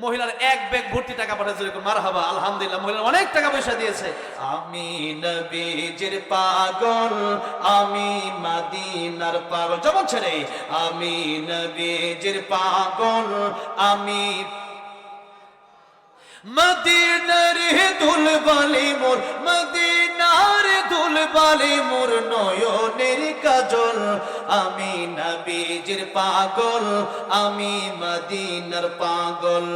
মহিলার এক ব্যাগ ভর্তি টাকা পাঠাচ্ছে, মারহাবা আলহামদুলিল্লাহ, মহিলার অনেক টাকা পয়সা দিয়েছে। আমি নবীজির পাগল, আমি মদিনার পাগল, যেমন ছেলে আমি নবীজির পাগল, আমি মদিনার দুলবালি মোর, মদিনার দুলবালি মোর নয়নের কাজল, আমি নবীজির পাগল, আমি মদিনার পাগল,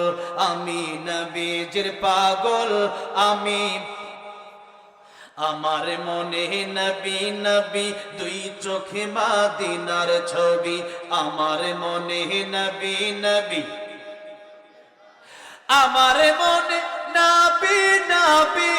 আমি নবীজির পাগল, আমি আমার মনে নবী নবী দুই চোখে মদিনার ছবি, আমার মনে নবী নবী, আমার মনে নবী নবী,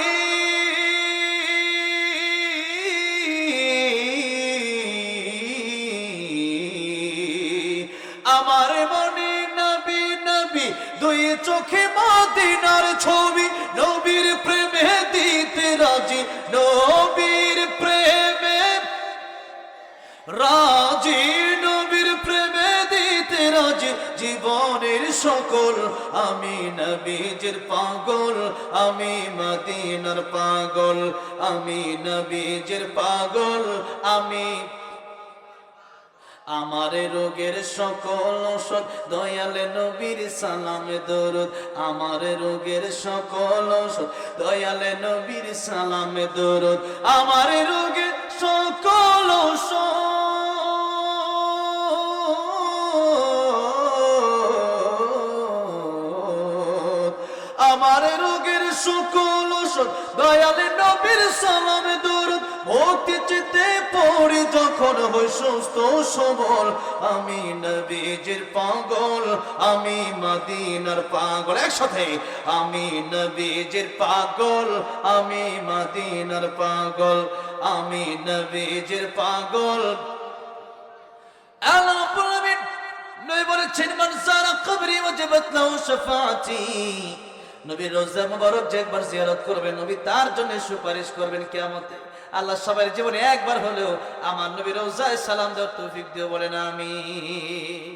আমার মনে নবী নবী দুই চোখে মদিনার ছবি, নবীর প্রেমে দিতে রাজি, নবীর প্রেমে রাজি, নবীর প্রেমে দিতে রাজি জীবনের সকল, আমি নবীজির পাগল, আমি মদিনার পাগল, আমি নবীজির পাগল, আমি আমার রোগের সকল ওষুধ দয়াল নবীর সালামে দরুদ, আমার রোগের সকল ওষুধ দয়াল নবীর সালামে দরুদ, আমার রোগের সকল ওষুধ, আমার রোগের সকল ওষুধ দয়াল নবীর সালামে দরুদ, ভক্তি চিত্তে পড়ি যখন হই সুস্থ সবল, আমি নবীজির পাগল, আমি মদিনার পাগল, একসাথে আমি নবীজির পাগল, আমি মদিনার পাগল, আমি নবীজির পাগল। আল্লাহ রাব্বুল আলামিন নবী বলেছেন, মান যারা কবরি ওয়াজিবাত লাহু শাফাআতি, নবীর রওজা মুবারক যে একবার জিয়ারত করবে, নবী তার জন্য সুপারিশ করবেন কিয়ামতে। আল্লাহ সবার জীবনে একবার হলেও আমার নবীর রওজায় সালাম দেওয়ার তৌফিক দিও, বলেন আমিন।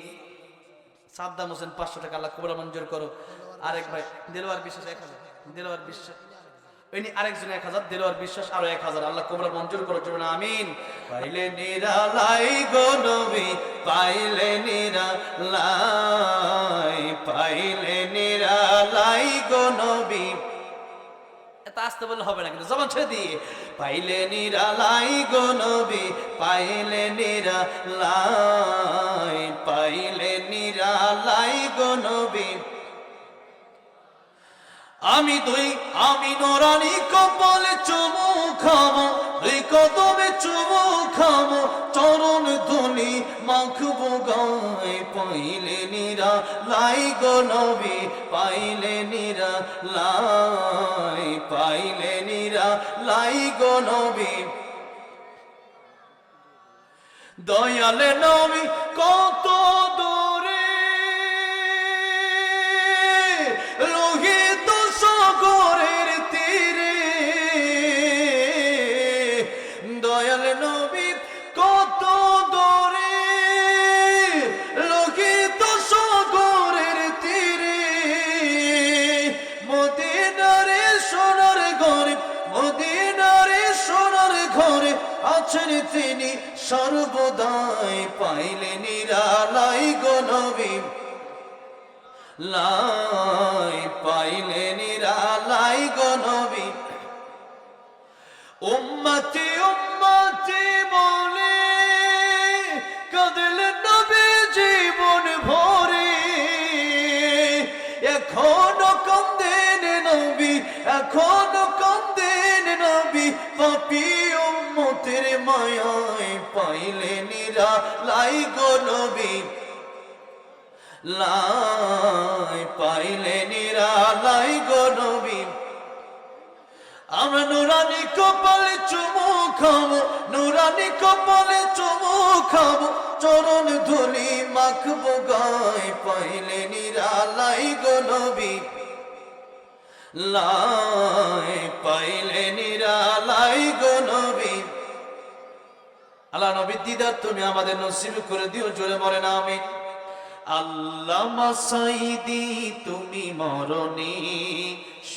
সাদ্দাম হোসেন 500 টাকা, আল্লাহ কবুল মঞ্জুর করো। আরেক ভাই দিলওয়ার বিশ্বাস 1000, দিলওয়ার বিশ্বাস ইনি আরেকজন 1000, দিলওয়ার বিশ্বাস আরো 1000, আল্লাহ কবুল মঞ্জুর করো, বলেন আমিন। পাইলে নিরালাই গো নবী, পাইলে নিরালাই, পাইলে নিরালাই গো নবী, এত আসতে বললে হবে না, কিন্তু জবান ছেড়ে দিয়ে পাইলে নিরালাই গো নবী, পাইলে নিরালাই, পাইলে নিরালাই গো নবী, আমি নোরানি কপালে চুমু খাবো, দুই কদমে চুমু খাবো, চরণ ধুলি মাখবো গায়ে, পাইলে নিরালাই গো নবী, পাইলে নিরালাই, পাইলে নিরালাই গো নবী, দয়ালে নবী কত দূরে রোহিত সাগরের তীরে, দয়াল নবী কত দূরে রোহিত সাগরের তীরে, মদিনারে সোনার ঘরে, মদিনারে সোনার ঘরে আছেন তিনি সর্বদাই, পাইলে নিরালাই গো নবী, লাই, পাইলে নিরালাই গো নবী, উম্মতি উম্মতি বলে কাঁদলেন নবী জীবন ভরে, এখনো কাঁদেন নবী, এখনো কাঁদেন নবী, পাপী উম্মতের মায়ায়, পাইলে নিরালাই গো নবী, লাই, পাইলে নিরালাই গো নবী, আমরা নুরানি কপালে চুমু খাবো, নুরানি কপালে চুমু খাবো, চরণ ধুলি মাখবো গায়ে, পাইলে নিরালাই গো নবী, লাই, পাইলে নিরালাই গো নবী। আল্লাহ নবী দিদার তুমি আমাদের নসিব করে দিও, জোরে বলেন আমিন। আল্লামা সাঈদী তুমি মরণি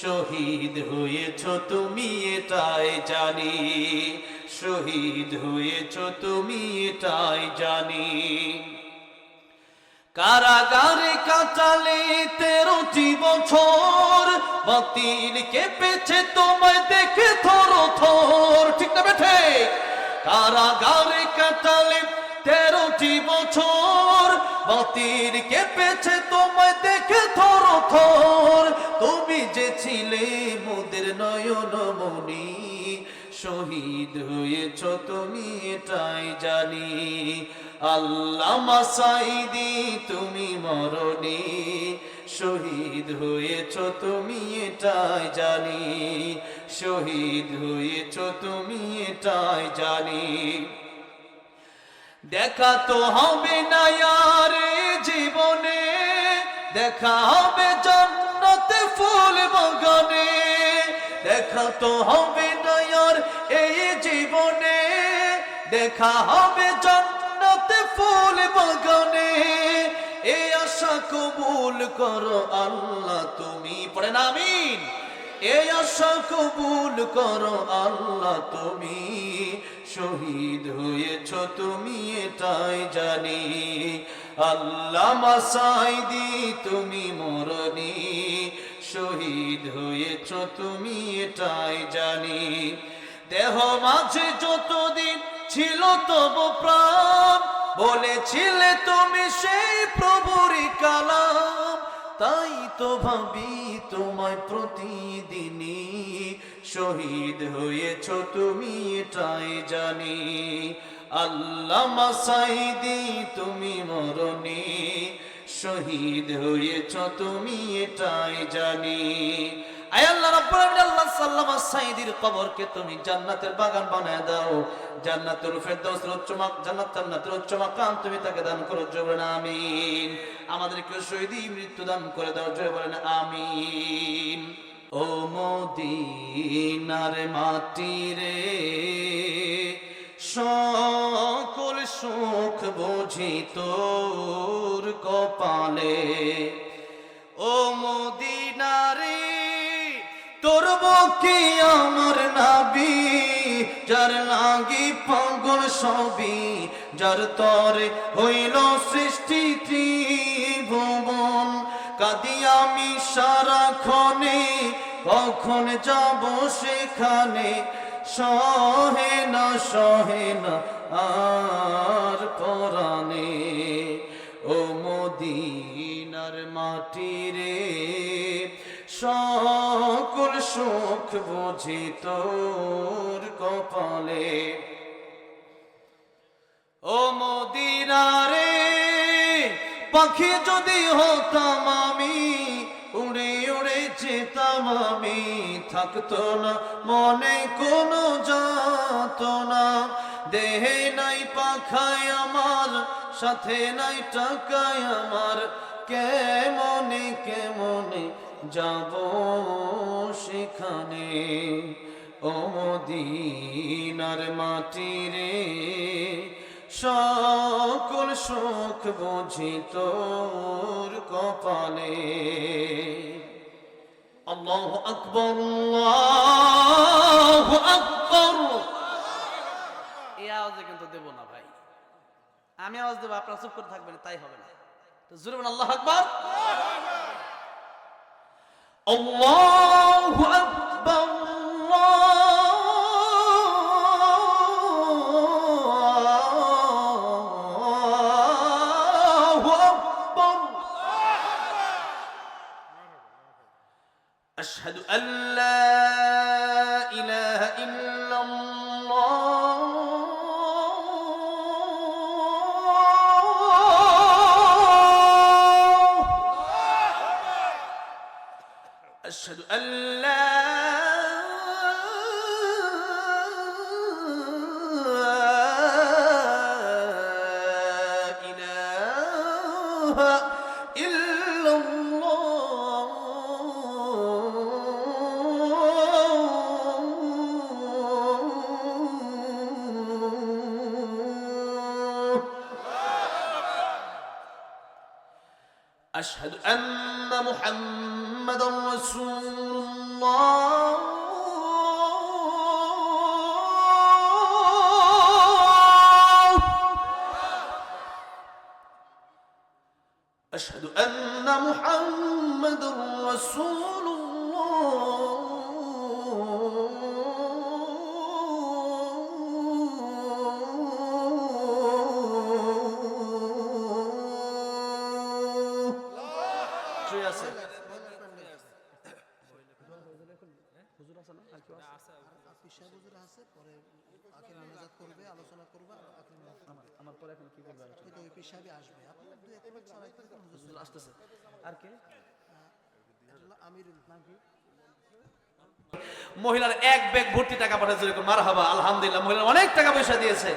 শহীদ হয়েছ তুমি এটাই জানি, শহীদ হয়েছ তুমি এটাই জানি। কারাগারে কাটালে 13টি বছর, বাতিল কেঁপেছে তোমায় দেখে থর থর, ঠিক না বেঠে? কারাগারে কাটালে 13টি বছর, বাতিল কেঁপেছে তোমায় দেখে থর থর। তুমি যে ছিলে মোদের নয়নমণি, শহীদ হয়েছ তুমি এটাই জানি। আল্লামা সাঈদী তুমি মরণি শহীদ হয়েছ তুমি এটাই জানি, শহীদ হয়েছ তুমি এটাই জানি। দেখা তো হবে না আর জীবনে, দেখা হবে জান্নাতে ফুল বাগানে। দেখা তো হবে না আর এই জীবনে, দেখা হবে জান্নাতে ফুল বাগানে। এই আশা কবুল করো আল্লাহ তুমি, পড়েন আমিন। এই আশা কবুল করো আল্লাহ তুমি, শহীদ হয়েছ তুমি এটাই জানি। আল্লামা সাঈদী তুমি মরণি শহীদ হয়েছ তুমি এটাই জানি। দেহ মাঝে যতদিন ছিল তব প্রাণ, বলেছিলে তুমি সেই প্রভুরই কালাম। তাই তো ভাবি তোমায় প্রতিদিনই, শহীদ হয়েছ তুমি এটাই জানি। আল্লামা সাঈদী তুমি মরণি শহীদ হয়েছ তুমি এটাই জানি। আয় আল্লাহ রাব্বুল আলামিন, আল্লাহ আল্লামা সাঈদীর কবরকে তুমি জান্নাতের বাগান বানায় দাও, জান্নাতুল ফেরদাউসের উচ্চ জান্নাতের উচ্চ মাকাম তুমি তাকে দান করো, জোরে বলেন আমিন। আমাদেরকে শহীদি মৃত্যু দান করে দাও, জোরে বলেন আমিন। ও মদিনার মাটি রে, সকল সুখ বুঝি তোর কপালে। ও মদিনারে তোর বকি আমার নাবি, যার লাগি পাগল সবই, যার তরে হইল সৃষ্টি ত্রিভুবন। কাঁদি আমি সারাক্ষণে, কখন যাব সেখানে, সহে না আর পরাণে। ও মদিনার মাটি রে, সকল সুখ বুঝি তোর কপালে। ও মদিনারে পাখি যদি হতাম আমি, উড়ে উড়ে যেতাম আমি, থাকতো না মনে কোনো যাতনা। দেহে নাই পাখায় আমার, সাথে নাই টাকায় আমার, কেমনে কেমনে যাব সেখানে। ও মদিনার মাটি রে, সকল সুখ বুঝি তোর কপালে। আল্লাহু আকবার, আল্লাহু আকবার। এই আওয়াজে কিন্তু দেব না ভাই, আমি আওয়াজ দেবো, আপনারা চুপ করে থাকবেন, তাই হবে না। তো জোরে বলেন আল্লাহু আকবার, আল্লাহু আকবার, আল্লাহু আকবার। আশহাদু আল্লা ইলাহা ইল্লাল্লাহ, أشهد أن لا إله إلا الله. আশহাদু আন্না মুহাম্মাদার রাসূলুল্লাহ আশহাদু আন্না মুহাম্মাদার রাসূলুল্লাহ। ঠিক আছে। মহিলার এক ব্যাগ ভর্তি টাকা পাঠাচ্ছে, মারহাবা, আলহামদুলিল্লাহ। মহিলার অনেক টাকা পয়সা দিয়েছে।